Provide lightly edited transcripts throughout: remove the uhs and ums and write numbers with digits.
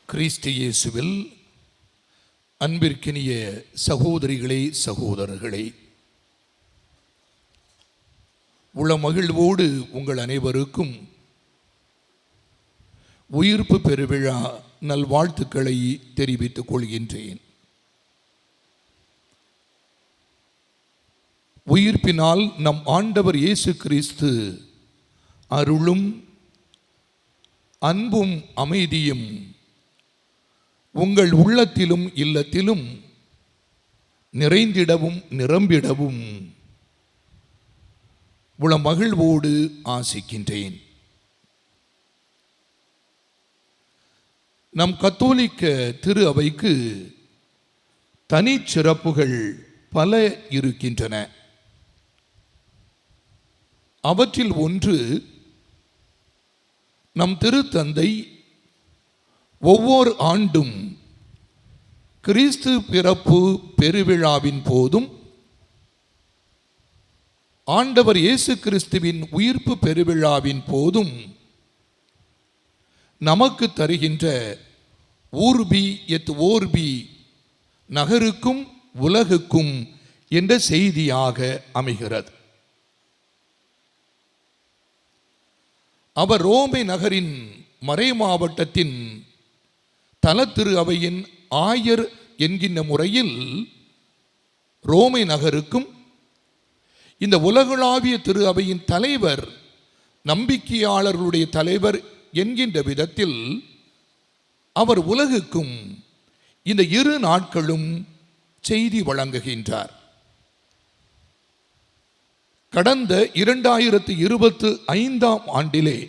கிறிஸ்து இயேசுவில் அன்பிற்கினிய சகோதரிகளே, சகோதரர்களே, உளமகிழ்வோடு உங்கள் அனைவருக்கும் உயிர்ப்பு பெருவிழா நல்வாழ்த்துக்களை தெரிவித்துக் கொள்கின்றேன். உயிர்ப்பினால் நம் ஆண்டவர் இயேசு கிறிஸ்து அருளும் அன்பும் அமைதியும் உங்கள் உள்ளத்திலும் இல்லத்திலும் நிறைந்திடவும் நிரம்பிடவும் உளமகிழ்வோடு ஆசிக்கின்றேன். நம் கத்தோலிக்க திரு அவைக்கு தனிச்சிறப்புகள் பல இருக்கின்றன. அவற்றில் ஒன்று, நம் திருத்தந்தை ஒவ்வொரு ஆண்டும் கிறிஸ்து பிறப்பு பெருவிழாவின் போதும் ஆண்டவர் இயேசு கிறிஸ்துவின் உயிர்ப்பு பெருவிழாவின் போதும் நமக்கு தருகின்ற ஊர்பி எத் ஓர்பி, நகருக்கும் உலகுக்கும் என்ற செய்தியாக அமைகிறது. அவர் ரோமை நகரின் மறை மாவட்டத்தின் தல திரு அவையின் ஆயர் என்கின்ற முறையில் ரோமை நகருக்கும், இந்த உலகளாவிய திரு அவையின் தலைவர், நம்பிக்கையாளர்களுடைய தலைவர் என்கின்ற விதத்தில் அவர் உலகுக்கும் இந்த இரு நாட்களும் செய்தி வழங்குகின்றார். கடந்த 2025 ஆண்டிலே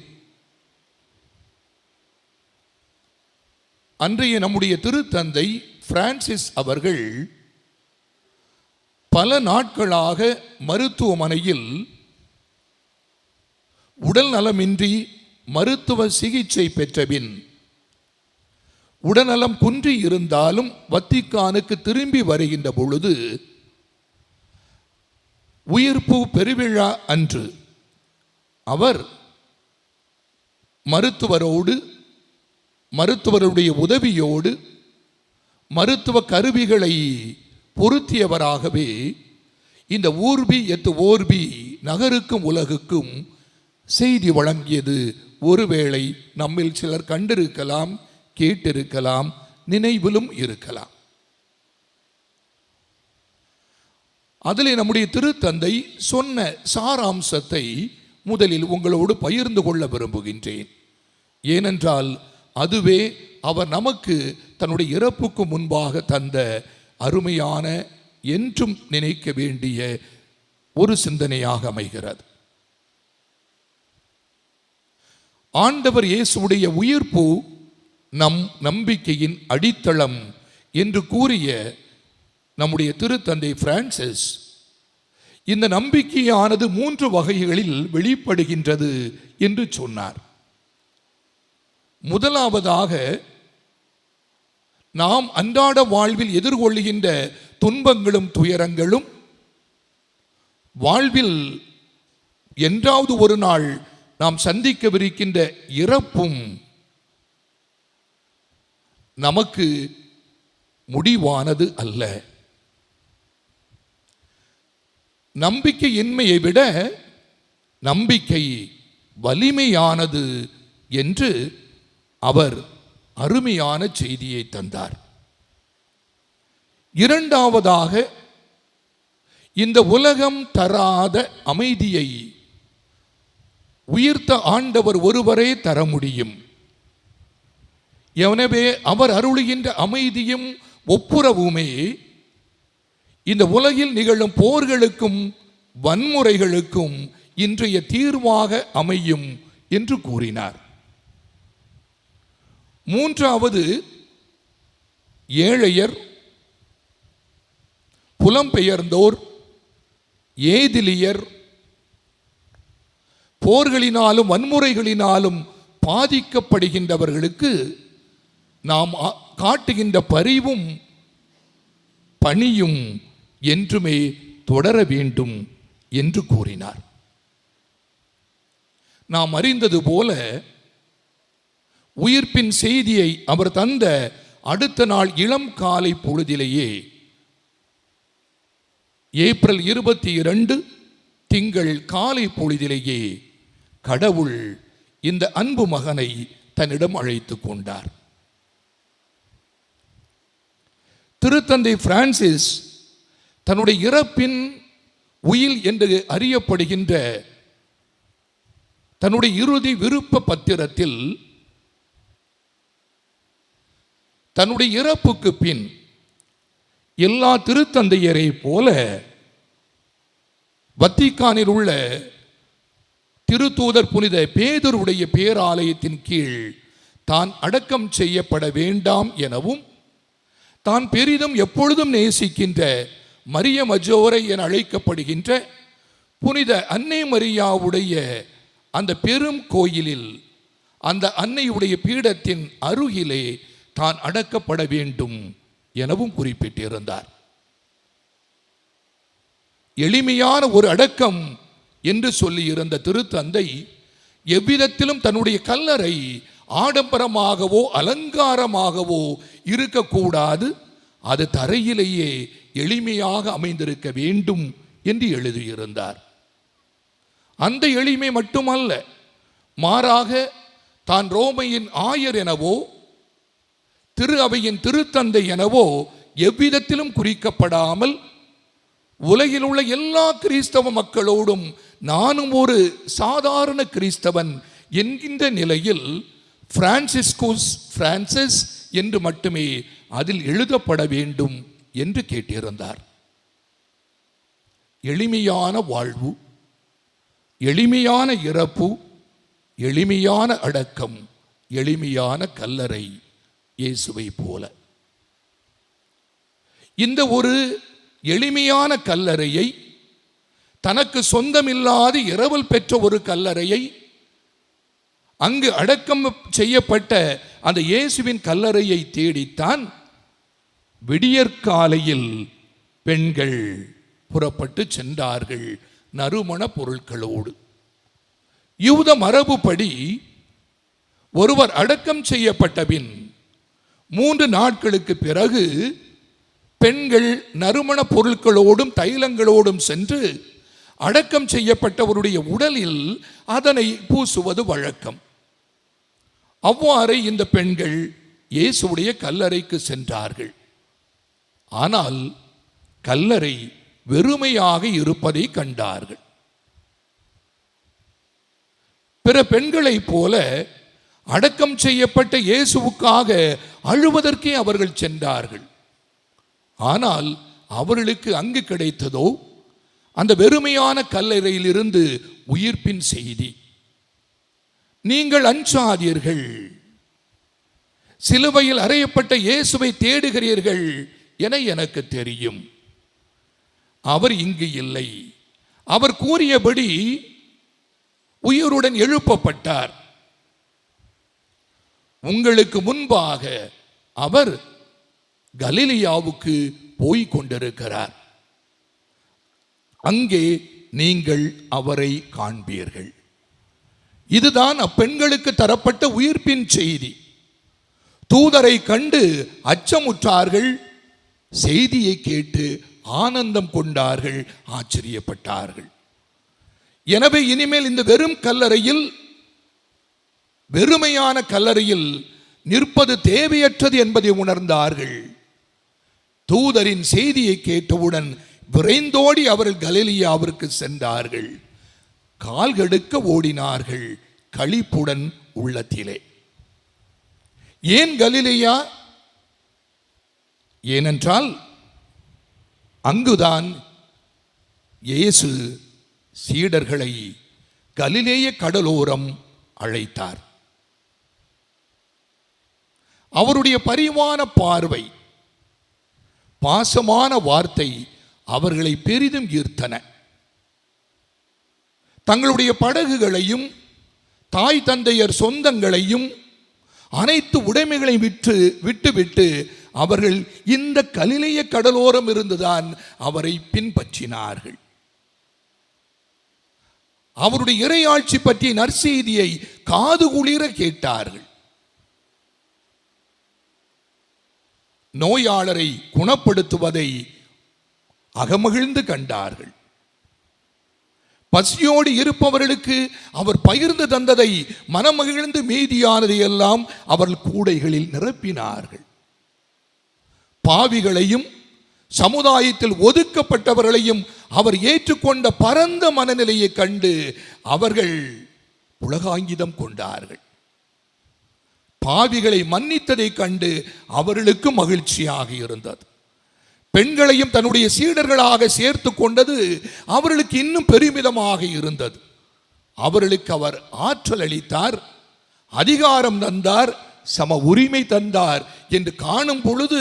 அன்றைய நம்முடைய திருத்தந்தை பிரான்சிஸ் அவர்கள் பல நாட்களாக மருத்துவமனையில் உடல் நலமின்றி மருத்துவ சிகிச்சை பெற்றபின் உடல்நலம் குன்றி இருந்தாலும் வத்திக்கானுக்கு திரும்பி வருகின்ற பொழுது உயிர்ப்பு பெருவிழா அன்று அவர் மருத்துவருடைய உதவியோடு மருத்துவ கருவிகளை பொருத்தியவராகவே இந்த ஊர்பி எத் ஓர்பி, நகருக்கும் உலகுக்கும் செய்தி வழங்கியது ஒருவேளை நம்மில் சிலர் கண்டிருக்கலாம், கேட்டிருக்கலாம், நினைவிலும் இருக்கலாம். அதிலே நம்முடைய திருத்தந்தை சொன்ன சாராம்சத்தை முதலில் உங்களோடு பகிர்ந்து கொள்ள விரும்புகின்றேன். ஏனென்றால் அதுவே அவர் நமக்கு தன்னுடைய இறப்புக்கு முன்பாக தந்த அருமையான, என்றும் நினைக்க வேண்டிய ஒரு சிந்தனையாக அமைகிறது. ஆண்டவர் இயேசுடைய உயிர்ப்பு நம் நம்பிக்கையின் அடித்தளம் என்று கூறிய நம்முடைய திருத்தந்தை பிரான்சிஸ், இந்த நம்பிக்கையானது 3 வகைகளில் வெளிப்படுகின்றது என்று சொன்னார். முதலாவதாக, நாம் அன்றாட வாழ்வில் எதிர்கொள்கின்ற துன்பங்களும் துயரங்களும், வாழ்வில் என்றாவது ஒரு நாள் நாம் சந்திக்கவிருக்கின்ற இறப்பும் நமக்கு முடிவானது அல்ல. நம்பிக்கையின்மையை விட நம்பிக்கை வலிமையானது என்று அவர் அருமையான செய்தியை தந்தார். இரண்டாவதாக, இந்த உலகம் தராத அமைதியை உயிர்த்த ஆண்டவர் ஒருவரே தர முடியும். எனவே அவர் அருளுகின்ற அமைதியும் ஒப்புரவுமே இந்த உலகில் நிகழும் போர்களுக்கும் வன்முறைகளுக்கும் இன்றைய தீர்வாக அமையும் என்று கூறினார். மூன்றாவது, ஏழையர், புலம்பெயர்ந்தோர், ஏதிலியர், போர்களினாலும் வன்முறைகளினாலும் பாதிக்கப்படுகின்றவர்களுக்கு நாம் காட்டுகின்ற பரிவும் பணியும் என்றுமே தொடர வேண்டும் என்று கூறினார். நாம் அறிந்தது போல உயிர்ப்பின் செய்தியை அவர் தந்த அடுத்த நாள் இளம் காலை பொழுதிலேயே, ஏப்ரல் 22 திங்கள் காலை பொழுதிலேயே கடவுள் இந்த அன்பு மகனை தன்னிடம் அழைத்து கொண்டார். திருத்தந்தை பிரான்சிஸ் தன்னுடைய இறப்பின் உயில் என்று அறியப்படுகின்ற தன்னுடைய இறுதி விருப்ப பத்திரத்தில் தன்னுடைய இறப்புக்கு பின் எல்லா திருத்தந்தையரை போல வத்திக்கானில் உள்ள திருத்தூதர் புனித பேதுருடைய பேராலயத்தின் கீழ் தான் அடக்கம் செய்யப்பட வேண்டாம் எனவும், தான் பெரிதும் எப்பொழுதும் நேசிக்கின்ற மரிய மஜோரை என அழைக்கப்படுகின்ற புனித அன்னை மரியாவுடைய அந்த பெரும் கோயிலில் அந்த அன்னையுடைய பீடத்தின் அருகிலே தான் அடக்கப்பட வேண்டும் எனவும் குறிப்பிட்டிருந்தார். எளிமையான ஒரு அடக்கம் என்று சொல்லியிருந்த திருத்தந்தை எவ்விதத்திலும் தன்னுடைய கல்லறை ஆடம்பரமாகவோ அலங்காரமாகவோ இருக்கக்கூடாது, அது தரையிலேயே எளிமையாக அமைந்திருக்க வேண்டும் என்று எழுதியிருந்தார். அந்த எளிமை மட்டுமல்ல, மாறாக தான் ரோமையின் ஆயர் எனவோ திரு அவையின் திருத்தந்தை எனவோ எவ்விதத்திலும் குறிக்கப்படாமல், உலகில் உள்ள எல்லா கிறிஸ்தவ மக்களோடும் நானும் ஒரு சாதாரண கிறிஸ்தவன் என்கின்ற நிலையில் பிரான்சிஸ்கோஸ் பிரான்சிஸ் என்று மட்டுமே அதில் எழுதப்பட வேண்டும் என்று கேட்டிருந்தார். எளிமையான வாழ்வு, எளிமையான இறப்பு, எளிமையான அடக்கம், எளிமையான கல்லறை இயேசுவை போல. இந்த ஒரு எளிமையான கல்லறையை, தனக்கு சொந்தமில்லாத இரவல் பெற்ற ஒரு கல்லறையை, அங்கு அடக்கம் செய்யப்பட்ட அந்த இயேசுவின் கல்லறையை தேடித்தான் விடியற்காலையில் பெண்கள் புறப்பட்டு சென்றார்கள் நறுமண பொருட்களோடு. யூத மரபுப்படி ஒருவர் அடக்கம் செய்யப்பட்ட பின் 3 நாட்களுக்கு பிறகு பெண்கள் நறுமண பொருட்களோடும் தைலங்களோடும் சென்று அடக்கம் செய்யப்பட்டவருடைய உடலில் அதனை பூசுவது வழக்கம். அவ்வாறே இந்த பெண்கள் இயேசுடைய கல்லறைக்கு சென்றார்கள். ஆனால் கல்லறை வெறுமையாக இருப்பதை கண்டார்கள். பிற பெண்களைப் போல அடக்கம் செய்யப்பட்ட இயேசுவுக்காக அழுவதற்கே அவர்கள் சென்றார்கள். ஆனால் அவர்களுக்கு அங்கு கிடைத்ததோ அந்த வெறுமையான கல்லறையில் இருந்து உயிர்ப்பின் செய்தி. நீங்கள் அஞ்சாதீர்கள், சிலுவையில் அறையப்பட்ட இயேசுவை தேடுகிறீர்கள் என எனக்கு தெரியும். அவர் இங்கு இல்லை. அவர் கூறியபடி உயிருடன் எழுப்பப்பட்டார். உங்களுக்கு முன்பாக அவர் கலிலியாவுக்கு போய் கொண்டிருக்கிறார். அங்கே நீங்கள் அவரை காண்பீர்கள். இதுதான் அப்பெண்களுக்கு தரப்பட்ட உயிர்ப்பின் செய்தி. தூதரை கண்டு அச்சமுற்றார்கள், செய்தியை கேட்டு ஆனந்தம் கொண்டார்கள், ஆச்சரியப்பட்டார்கள். எனவே இனிமேல் இந்த வெறும் கல்லறையில், வெறுமையான கல்லறையில் நிற்பது தேவையற்றது என்பதை உணர்ந்தார்கள். தூதரின் செய்தியை கேட்டவுடன் விரைந்தோடி அவர்கள் கலிலியாவிற்கு சென்றார்கள். கால்கெடுக்க ஓடினார்கள் களிப்புடன் உள்ளத்திலே. ஏன் கலிலியா? ஏனென்றால் அங்குதான் இயேசு சீடர்களை கலிலேய கடலோரம் அழைத்தார். அவருடைய பரிவான பார்வை, பாசமான வார்த்தை அவர்களை பெரிதும் ஈர்த்தன. தங்களுடைய படகுகளையும் தாய் தந்தையர் சொந்தங்களையும் அனைத்து உடைமைகளை விட்டுவிட்டு அவர்கள் இந்த கலிலேய கடலோரம் இருந்துதான் அவரை பின்பற்றினார்கள். அவருடைய இறையாட்சி பற்றிய நற்செய்தியை காது குளிர கேட்டார்கள். நோயாளரை குணப்படுத்துவதை அகமகிழ்ந்து கண்டார்கள். பசியோடு இருப்பவர்களுக்கு அவர் பகிர்ந்து தந்ததை மனமகிழ்ந்து மீதியானதை எல்லாம் அவர்கள் கூடைகளில் நிரப்பினார்கள். பாவிகளையும் சமுதாயத்தில் ஒதுக்கப்பட்டவர்களையும் அவர் ஏற்றுக்கொண்ட பரந்த மனநிலையை கண்டு அவர்கள் புலகாங்கிதம் கொண்டார்கள். பாவிகளை மன்னித்ததை கண்டு அவர்களுக்கு மகிழ்ச்சியாக இருந்தது. பெண்களையும் தன்னுடைய சீடர்களாக சேர்த்து கொண்டது அவர்களுக்கு இன்னும் பெருமிதமாக இருந்தது. அவர்களுக்கு அவர் ஆற்றல் அளித்தார், அதிகாரம் தந்தார், சம உரிமை தந்தார் என்று காணும் பொழுது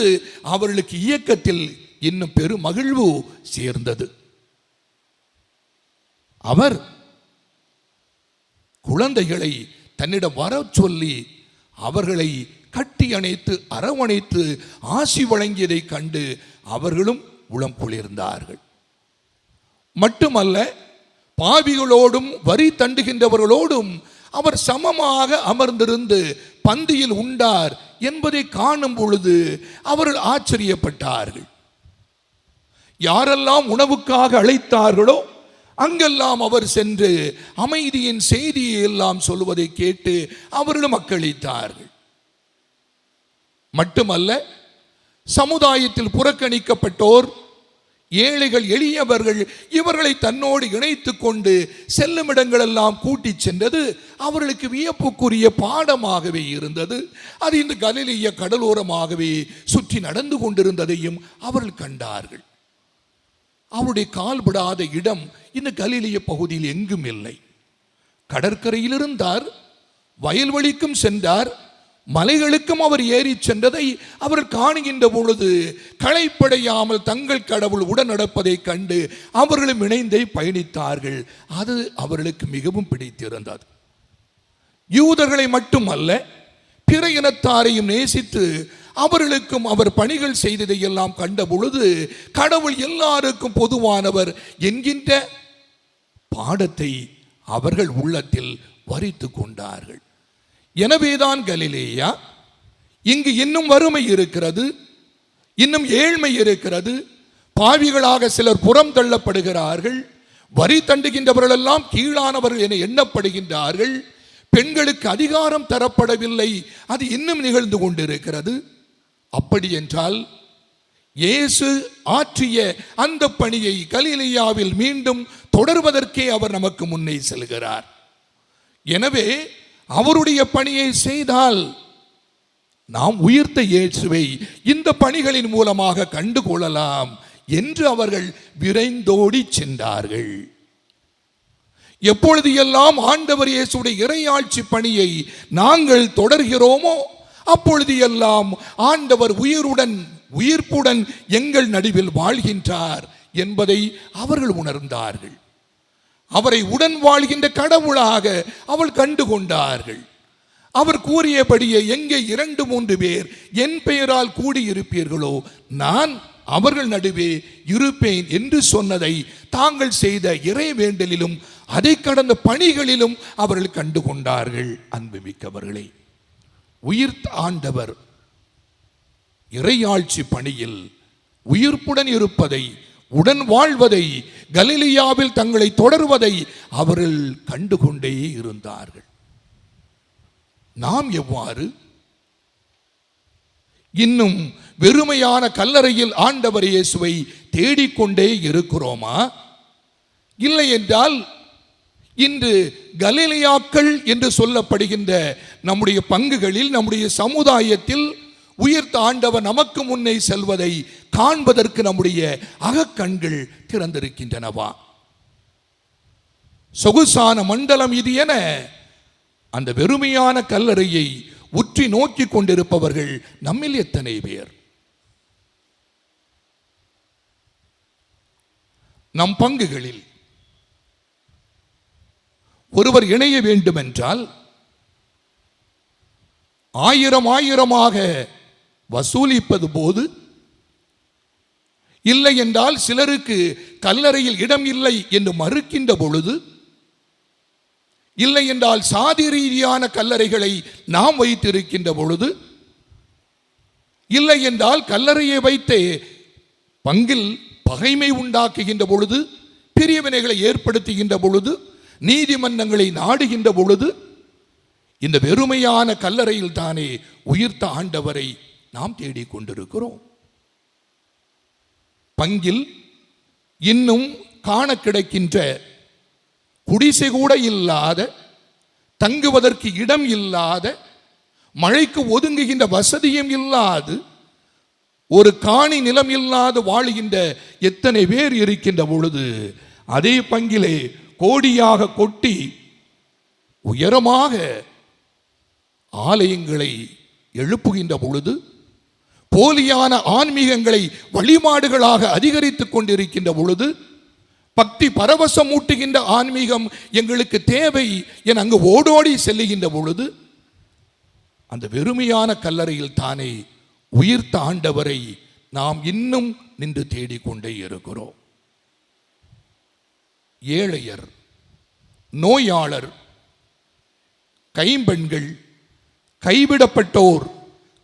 அவர்களுக்கு இயக்கத்தில் இன்னும் பெரும் மகிழ்வு சேர்ந்தது. அவர் குழந்தைகளை தன்னிடம் வர சொல்லி அவர்களை கட்டி அணைத்து அரவணைத்து ஆசி வழங்கியதை கண்டு அவர்களும் உளம் குளிர்ந்தார்கள். மட்டுமல்ல, பாவிகளோடும் வரி தண்டுகின்றவர்களோடும் அவர் சமமாக அமர்ந்திருந்து பந்தியில் உண்டார் என்பதை காணும் பொழுது அவர்கள் ஆச்சரியப்பட்டார்கள். யாரெல்லாம் உணவுக்காக அழைத்தார்களோ அங்கெல்லாம் அவர் சென்று அமைதியின் செய்தியை எல்லாம் சொல்வதை கேட்டு அவர்களும் மக்களித்தார்கள். மட்டுமல்ல, சமுதாயத்தில் புறக்கணிக்கப்பட்டோர், ஏழைகள், எளியவர்கள் இவர்களை தன்னோடு இணைத்து கொண்டு செல்லும் இடங்களெல்லாம் கூட்டி சென்றது அவர்களுக்கு வியப்புக்குரிய பாடமாகவே இருந்தது. அது இந்த கலிலேய கடலோரமாகவே சுற்றி நடந்து கொண்டிருந்ததையும் அவர்கள் கண்டார்கள். அவருடைய கால்படாத இடம் இந்த கலிலேய பகுதியில் எங்கும் இல்லை. கடற்கரையில் இருந்தார், வயல்வெளிக்கும் சென்றார், மலைகளுக்கும் அவர் ஏறி சென்றதை அவர் காணுகின்ற பொழுது களைப்படையாமல் தங்கள் கடவுள் உடன் நடப்பதை கண்டு அவர்களும் இணைந்தே பயணித்தார்கள். அது அவர்களுக்கு மிகவும் பிடித்திருந்தது. யூதர்களை மட்டுமல்ல, பிற இனத்தாரையும் நேசித்து அவர்களுக்கும் அவர் பணிகள் செய்ததை எல்லாம் கண்ட பொழுது கடவுள் எல்லாருக்கும் பொதுவானவர் என்கின்ற பாடத்தை அவர்கள் உள்ளத்தில் வரித்து கொண்டார்கள். எனவேதான் கலிலேயா, இங்கு இன்னும் வறுமை இருக்கிறது, இன்னும் ஏழ்மை இருக்கிறது, பாவிகளாக சிலர் புறம் தள்ளப்படுகிறார்கள், வரி தண்டுகின்றவர்கள் எல்லாம் கீழானவர்கள் என எண்ணப்படுகின்றார்கள், பெண்களுக்கு அதிகாரம் தரப்படவில்லை, அது இன்னும் நிகழ்ந்து கொண்டிருக்கிறது. அப்படி என்றால் இயேசு ஆற்றிய அந்த பணியை கலிலேயாவில் மீண்டும் தொடர்வதற்கே அவர் நமக்கு முன்னே செல்கிறார். எனவே அவருடைய பணியை செய்தால் நாம் உயிர்த்த இயேசுவை இந்த பணிகளின் மூலமாக கண்டுகொள்ளலாம் என்று அவர்கள் விரைந்தோடி சென்றார்கள். எப்பொழுது எல்லாம் ஆண்டவர் இயேசுடைய இறையாட்சி பணியை நாங்கள் தொடர்கிறோமோ அப்பொழுது எல்லாம் ஆண்டவர் உயிர்ப்புடன் எங்கள் நடுவில் வாழ்கின்றார் என்பதை அவர்கள் உணர்ந்தார்கள். அவரை உடன் வாழ்கின்ற கடவுளாக அவள் கண்டு கொண்டார்கள். அவர் கூறியபடியே, எங்கே 2-3 பேர் என் பெயரால் கூடியிருப்பீர்களோ நான் அவர்கள் நடுவே இருப்பேன் என்று சொன்னதை தாங்கள் செய்த இறை வேண்டலிலும் அதை கடந்த பணிகளிலும் அவர்கள் கண்டு கொண்டார்கள். அன்புமிக்கவர்களே, உயிர்த்த ஆண்டவர் இறையாட்சி பணியில் உயிர்ப்புடன் இருப்பதை, உடன் வாழ்வதை, கலிலேயாவில் தங்களை தொடர்வதை அவர்கள் கண்டுகொண்டே இருந்தார்கள். நாம் எவ்வாறு இன்னும் வெறுமையான கல்லறையில் ஆண்டவர் இயேசுவை தேடிக்கொண்டே இருக்கிறோமா? இல்லை என்றால் இன்று கலிலேயாக்கள் என்று சொல்லப்படுகின்ற நம்முடைய பங்குகளில், நம்முடைய சமுதாயத்தில் உயிர்த்த ஆண்டவர் நமக்கு முன்னே செல்வதை காண்பதற்கு நம்முடைய அகக்கண்கள் திறந்திருக்கின்றனவா? சொகுசான மண்டலம் இது என அந்த வெறுமையான கல்லறையை உற்றி நோக்கி கொண்டிருப்பவர்கள் நம்மில் எத்தனை பேர்? நம் பங்குகளில் ஒருவர் இணைய வேண்டும் என்றால் 1000 வசூலிப்பது போது, இல்லை என்றால் சிலருக்கு கல்லறையில் இடம் இல்லை என்று மறுக்கின்ற பொழுது, இல்லை என்றால் சாதி ரீதியான கல்லறைகளை நாம் வைத்திருக்கின்ற பொழுது, இல்லை என்றால் கல்லறையை வைத்து பங்கில் பகைமை உண்டாக்குகின்ற பொழுது, பிரிவினைகளை ஏற்படுத்துகின்ற பொழுது, நீதிமன்றங்களை நாடுகின்ற பொழுது, இந்த வெறுமையான கல்லறையில் தானே உயிர்த்த ஆண்டவரை நாம் தேடிக்கொண்டிருக்கிறோம். பங்கில் இன்னும் காண கிடைக்கின்ற குடிசை கூட இல்லாத, தங்குவதற்கு இடம் இல்லாத, மழைக்கு ஒதுங்குகின்ற வசதியும் இல்லாது, ஒரு காணி நிலம் இல்லாது வாழுகின்ற எத்தனை பேர் இருக்கின்ற பொழுது, அதே பங்கிலே கோடியாக கொட்டி உயரமாக ஆலயங்களை எழுப்புகின்ற பொழுது, போலியான ஆன்மீகங்களை வழிபாடுகளாக அதிகரித்துக் கொண்டிருக்கின்ற பொழுது, பக்தி பரவசம் ஊட்டுகின்ற ஆன்மீகம் எங்களுக்கு தேவை என அங்கு ஓடோடி செல்லுகின்ற பொழுது, அந்த வெறுமையான கல்லறையில் தானே உயிர்த்த ஆண்டவரை நாம் இன்னும் நின்று தேடிக்கொண்டே இருக்கிறோம். ஏழையர், நோயாளர், கைம்பெண்கள், கைவிடப்பட்டோர்,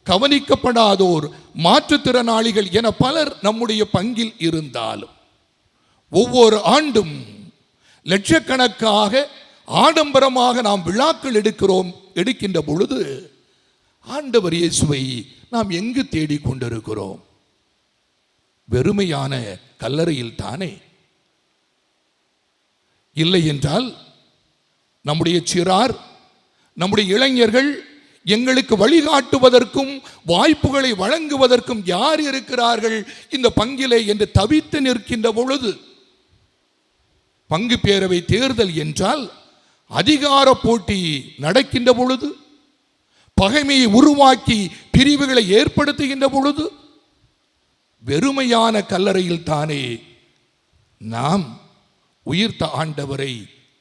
கவனிக்கப்படாதோர், மாற்றுத்திறனாளிகள் என பலர் நம்முடைய பங்கில் இருந்தாலும், ஒவ்வொரு ஆண்டும் லட்சக்கணக்காக ஆடம்பரமாக நாம் விழாக்கள் எடுக்கின்ற பொழுது, ஆண்டவர் இயேசுவை நாம் எங்கு தேடிக்கொண்டிருக்கிறோம்? வெறுமையான கல்லறையில் தானே. இல்லை என்றால் நம்முடைய சிறார், நம்முடைய இளைஞர்கள் எங்களுக்கு வழிகாட்டுவதற்கும் வாய்ப்புகளை வழங்குவதற்கும் யார் இருக்கிறார்கள் இந்த பங்கிலே என்று தவித்து நிற்கின்ற பொழுது, பங்கு பேரவை தேர்தல் என்றால் அதிகார போட்டி நடக்கின்ற பொழுது, பகைமையை உருவாக்கி பிரிவுகளை ஏற்படுத்துகின்ற பொழுது, வெறுமையான கல்லறையில் தானே நாம் உயிர்த்த ஆண்டவரை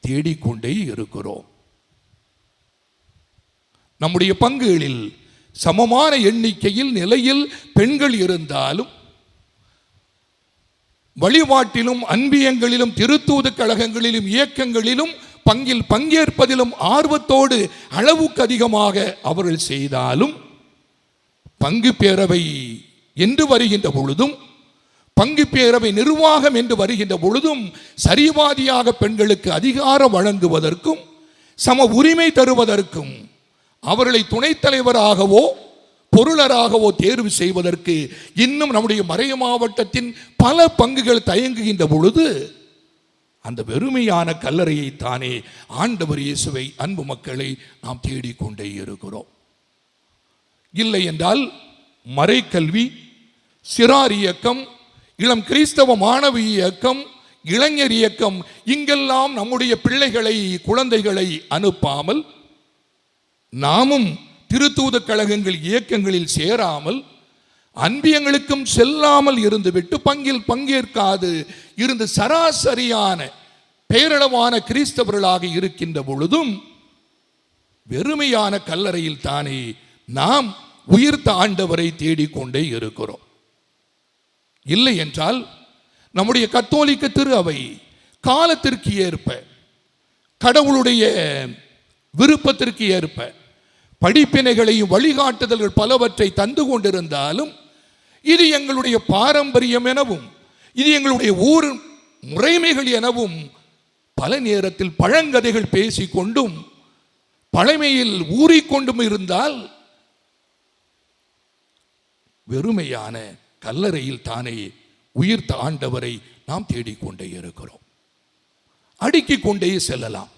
தேடிக்கொண்டே இருக்கிறோம். நம்முடைய பங்குகளில் சமமான எண்ணிக்கையில் நிலையில் பெண்கள் இருந்தாலும், வழிபாட்டிலும் அன்பியங்களிலும் திருத்தூது கழகங்களிலும் இயக்கங்களிலும் பங்கில் பங்கேற்பதிலும் ஆர்வத்தோடு அளவுக்கு அதிகமாக அவர்கள் செய்தாலும், பங்கு பேரவை என்று வருகின்ற பொழுதும், பங்கு பேரவை நிர்வாகம் என்று வருகின்ற பொழுதும், சரிவாதியாக பெண்களுக்கு அதிகாரம் வழங்குவதற்கும் சம உரிமை தருவதற்கும் அவர்களை துணைத் தலைவராகவோ பொருளராகவோ தேர்வு செய்வதற்கு இன்னும் நம்முடைய மறை மாவட்டத்தின் பல பங்குகள் தயங்குகின்ற பொழுது, அந்த வெறுமையான கல்லறையை தானே ஆண்டவர் இயேசுவை, அன்பு மக்களை, நாம் தேடிக்கொண்டே இருக்கிறோம். இல்லை என்றால் மறைக்கல்வி, சிறார் இயக்கம், இளம் கிறிஸ்தவ மாணவி இயக்கம், இளைஞர் இயக்கம், இங்கெல்லாம் நம்முடைய பிள்ளைகளை, குழந்தைகளை அனுப்பாமல், நாமும் திருத்தூத கழகங்கள் இயக்கங்களில் சேராமல், அன்பியங்களுக்கும் செல்லாமல் இருந்துவிட்டு பங்கில் பங்கேற்காது இருந்து சராசரியான பேரளவான கிறிஸ்தவர்களாக இருக்கின்ற பொழுதும், வெறுமையான கல்லறையில் தானே நாம் உயிர்த்த ஆண்டவரை தேடிக்கொண்டே இருக்கிறோம். இல்லை என்றால் நம்முடைய கத்தோலிக்க திரு அவை காலத்திற்கு ஏற்ப, கடவுளுடைய விருப்பத்திற்கு ஏற்ப படிப்பினைகளையும் வழிகாட்டுதல்கள் பலவற்றை தந்து கொண்டிருந்தாலும், இது எங்களுடைய பாரம்பரியம் எனவும், இது எங்களுடைய ஊர் முறைமைகள் எனவும் பல நேரத்தில் பழங்கதைகள் பேசிக்கொண்டும் பழமையில் ஊறிக்கொண்டும் இருந்தால், வெறுமையான கல்லறையில் தானே உயிர்த்த ஆண்டவரை நாம் தேடிக்கொண்டே இருக்கிறோம். அடுக்கிக் கொண்டே செல்லலாம்.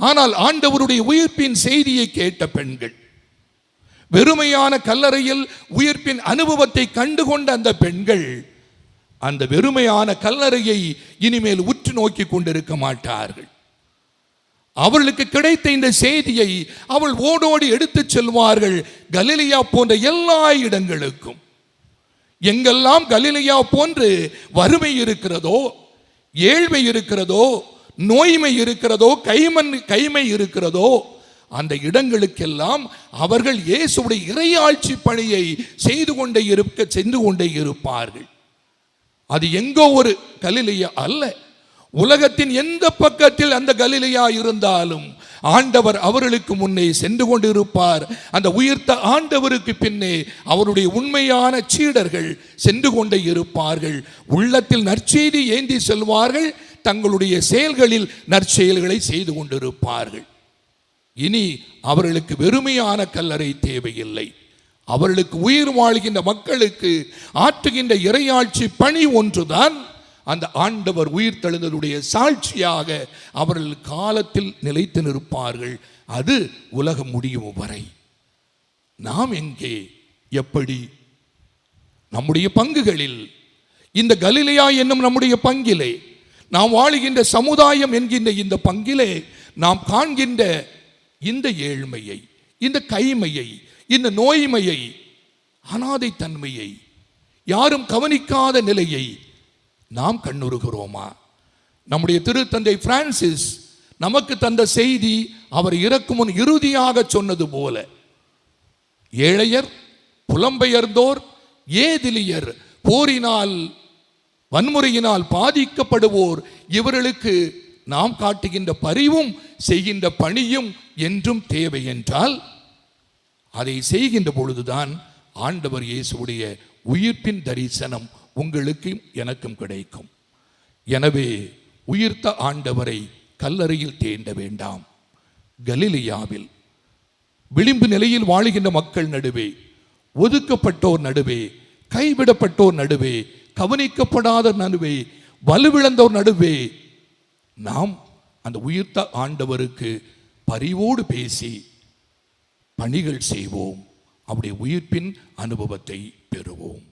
ஆனால் ஆண்டவருடைய உயிர்ப்பின் செய்தியை கேட்ட பெண்கள், வெறுமையான கல்லறையில் உயிர்ப்பின் அனுபவத்தை கண்டுகொண்ட அந்த பெண்கள், அந்த வெறுமையான கல்லறையை இனிமேல் உற்று நோக்கி கொண்டிருக்க மாட்டார்கள். அவர்களுக்கு கிடைத்த இந்த செய்தியை அவள் ஓடோடி எடுத்துச் செல்வார்கள் கலிலேயா போன்ற எல்லா இடங்களுக்கும். எங்கெல்லாம் கலிலேயா போன்று வறுமை இருக்கிறதோ, ஏழ்மை இருக்கிறதோ, நோய்மை இருக்கிறதோ, கைமை இருக்கிறதோ, அந்த இடங்களுக்கெல்லாம் அவர்கள் இயேசுடைய இறையாட்சி பணியை சென்று கொண்டே இருப்பார்கள். அது எங்கோ ஒரு கலிலேயா அல்ல, உலகத்தின் எந்த பக்கத்தில் அந்த கலிலேயா இருந்தாலும் ஆண்டவர் அவர்களுக்கு முன்னே சென்று கொண்டிருப்பார். அந்த உயிர்த்த ஆண்டவருக்கு பின்னே அவருடைய உண்மையான சீடர்கள் சென்று கொண்டே இருப்பார்கள். உள்ளத்தில் நற்செய்தி ஏந்தி செல்வார்கள், தங்களுடைய செயல்களில் நற்செயல்களை செய்து கொண்டிருப்பார்கள். இனி அவர்களுக்கு வெறுமையான கல்லறை தேவையில்லை. அவர்களுக்கு உயிர் வாழ்கின்ற மக்களுக்கு ஆற்றுகின்ற இறையாட்சி பணி ஒன்றுதான் அந்த ஆண்டவர் உயிர் தெழுந்ததுடைய சாட்சியாக அவர்கள் காலத்தில் நிலைத்து நிற்பார்கள். அது உலகம் முடியும் வரை. நாம் எங்கே, எப்படி? நம்முடைய பங்குகளில், இந்த கலிலேயா என்னும் நம்முடைய பங்கிலே, நாம் வாழுகின்ற சமுதாயம் என்கின்ற இந்த பங்கிலே நாம் காண்கின்ற இந்த ஏழ்மையை, இந்த கைமையை, இந்த நோய்மையை, அனாதைத்தன்மையை, யாரும் கவனிக்காத நிலையை நாம் கண்ணுறுகிறோமா? நம்முடைய திருத்தந்தை பிரான்சிஸ் நமக்கு தந்த செய்தி அவர் இறக்கும் முன் இறுதியாக சொன்னது போல, ஏழையர், புலம்பெயர்ந்தோர், ஏதிலியர், போரினால் வன்முறையினால் பாதிக்கப்படுவோர், இவர்களுக்கு நாம் காட்டுகின்ற பரிவும் செய்கின்ற பணியும் என்றும் தேவை என்றால், அதை செய்கின்ற பொழுதுதான் ஆண்டவர் இயேசுவுடைய உயிர்ப்பின் தரிசனம் உங்களுக்கும் எனக்கும் கிடைக்கும். எனவே உயிர்த்த ஆண்டவரை கல்லறையில் தேண்ட வேண்டாம். கலிலேயாவில் விளிம்பு நிலையில் வாழுகின்ற மக்கள் நடுவே, ஒதுக்கப்பட்டோர் நடுவே, கைவிடப்பட்டோர் நடுவே, கவனிக்கப்படாத நடுவே, வலுவிழந்தோர் நடுவே நாம் அந்த உயிர்த்த ஆண்டவருக்கு பரிவோடு பேசி பணிகள் செய்வோம். அவருடைய உயிர்ப்பின் அனுபவத்தை பெறுவோம்.